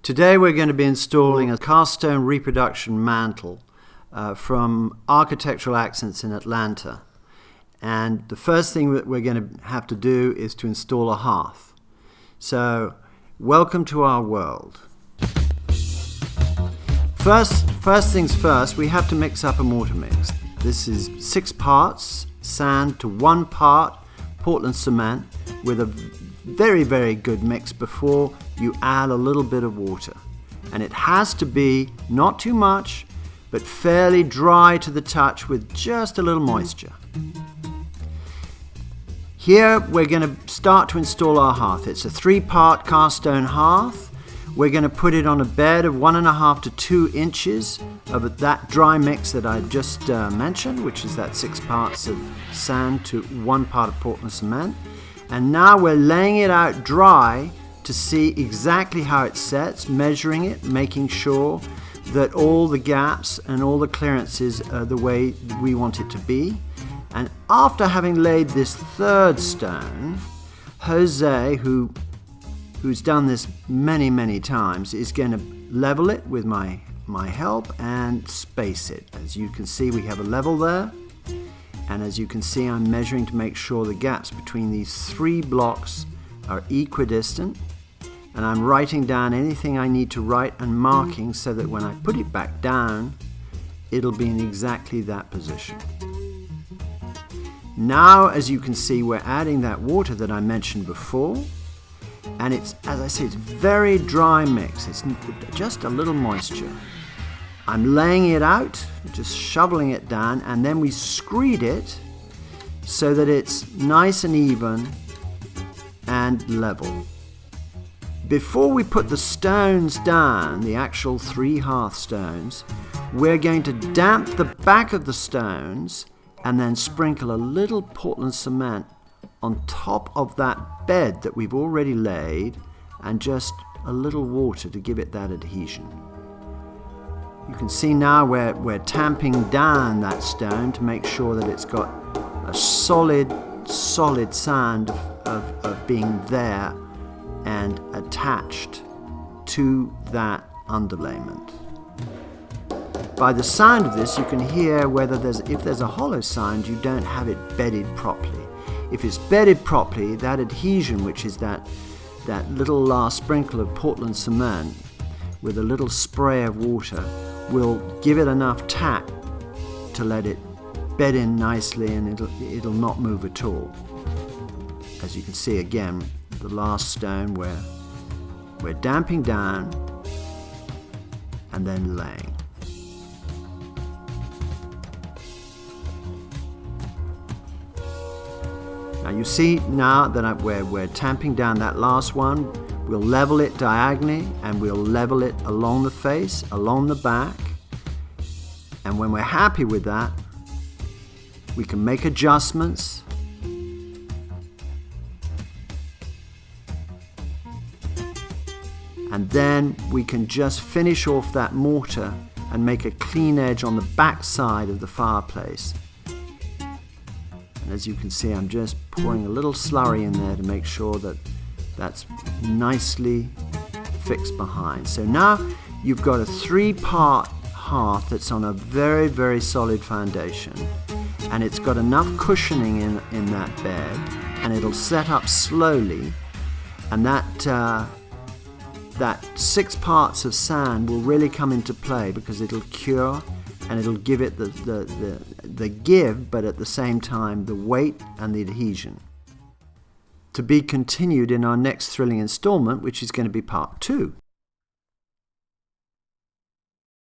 Today we're going to be installing a cast stone reproduction mantle from Architectural Accents in Atlanta. And the first thing that we're going to have to do is to install a hearth. So, welcome to our world. First things first, we have to mix up a mortar mix. This is 6 parts sand to 1 part Portland cement with a very, very good mix before you add a little bit of water. And it has to be not too much, but fairly dry to the touch with just a little moisture. Here we're going to start to install our hearth. It's a 3-part cast stone hearth. We're going to put it on a bed of 1.5 to 2 inches of that dry mix that I just mentioned, which is that 6 parts of sand to 1 part of Portland cement. And now we're laying it out dry to see exactly how it sets, measuring it, making sure that all the gaps and all the clearances are the way we want it to be. And after having laid this 3rd stone, Jose, who's done this many, many times, is going to level it with my help and space it. As you can see, we have a level there. And as you can see, I'm measuring to make sure the gaps between these 3 blocks are equidistant. And I'm writing down anything I need to write and marking so that when I put it back down, it'll be in exactly that position. Now, as you can see, we're adding that water that I mentioned before. And it's, as I say, it's very dry mix. It's just a little moisture. I'm laying it out, just shoveling it down, and then we screed it so that it's nice and even and level. Before we put the stones down, the actual 3 hearth stones, we're going to damp the back of the stones and then sprinkle a little Portland cement on top of that bed that we've already laid, and just a little water to give it that adhesion. You can see now we're tamping down that stone to make sure that it's got a solid sand of being there and attached to that underlayment. By the sound of this, you can hear if there's a hollow sound, you don't have it bedded properly. If it's bedded properly, that adhesion, which is that little last sprinkle of Portland cement with a little spray of water, will give it enough tack to let it bed in nicely, and it'll not move at all. As you can see again, the last stone we're damping down and then laying. Now you see now that we're tamping down that last one. We'll level it diagonally and we'll level it along the face, along the back. And when we're happy with that, we can make adjustments. And then we can just finish off that mortar and make a clean edge on the back side of the fireplace. And as you can see, I'm just pouring a little slurry in there to make sure that that's nicely fixed behind. So now you've got a 3-part hearth that's on a very, very solid foundation, and it's got enough cushioning in that bed, and it'll set up slowly, and that 6 parts of sand will really come into play because it'll cure and it'll give it the give, but at the same time the weight and the adhesion. To be continued in our next thrilling installment, which is going to be part 2.